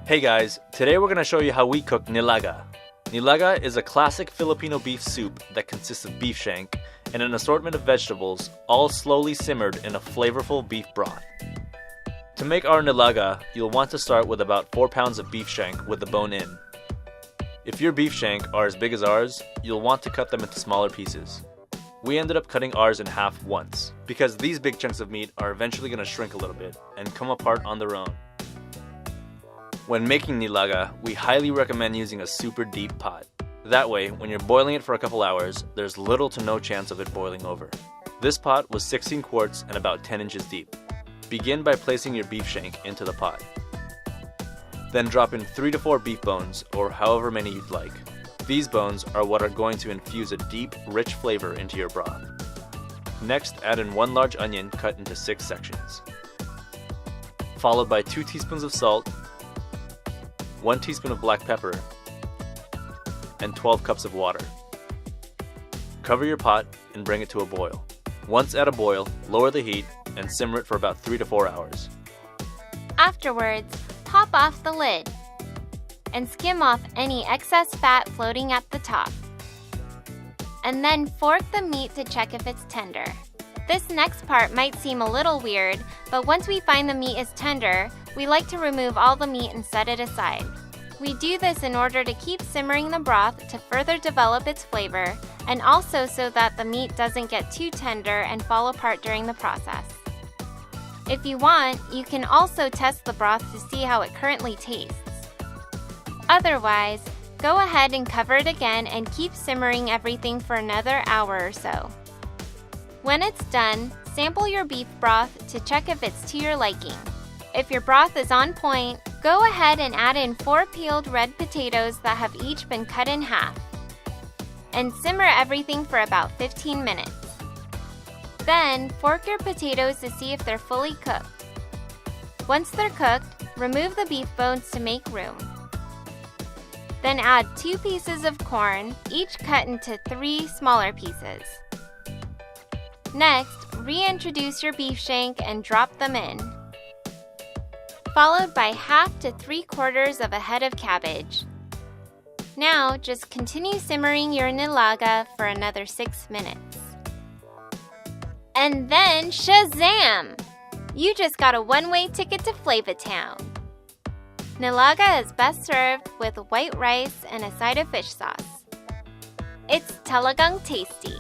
Hey guys, today we're going to show you how we cook nilaga. Nilaga is a classic Filipino beef soup that consists of beef shank and an assortment of vegetables, all slowly simmered in a flavorful beef broth. To make our nilaga, you'll want to start with about 4 pounds of beef shank with the bone in. If your beef shank are as big as ours, you'll want to cut them into smaller pieces. We ended up cutting ours in half once, because these big chunks of meat are eventually going to shrink a little bit and come apart on their own. When making nilaga, we highly recommend using a super deep pot. That way, when you're boiling it for a couple hours, there's little to no chance of it boiling over. This pot was 16 quarts and about 10 inches deep. Begin by placing your beef shank into the pot. Then drop in 3 to 4 beef bones, or however many you'd like. These bones are what are going to infuse a deep, rich flavor into your broth. Next, add in 1 large onion cut into 6 sections. Followed by 2 teaspoons of salt, 1 teaspoon of black pepper, and 12 cups of water. Cover your pot and bring it to a boil. Once at a boil, lower the heat and simmer it for about 3 to 4 hours. Afterwards, pop off the lid and skim off any excess fat floating at the top. And then fork the meat to check if it's tender. This next part might seem a little weird, but once we find the meat is tender, we like to remove all the meat and set it aside. We do this in order to keep simmering the broth to further develop its flavor, and also so that the meat doesn't get too tender and fall apart during the process. If you want, you can also test the broth to see how it currently tastes. Otherwise, go ahead and cover it again and keep simmering everything for another hour or so. When it's done, sample your beef broth to check if it's to your liking. If your broth is on point, go ahead and add in 4 peeled red potatoes that have each been cut in half. And simmer everything for about 15 minutes. Then, fork your potatoes to see if they're fully cooked. Once they're cooked, remove the beef bones to make room. Then add 2 pieces of corn, each cut into 3 smaller pieces. Next, reintroduce your beef shank and drop them in, followed by 1/2 to 3/4 of a head of cabbage. Now, just continue simmering your nilaga for another 6 minutes. And then, shazam! You just got a one-way ticket to Flavatown. Nilaga is best served with white rice and a side of fish sauce. It's talagang tasty.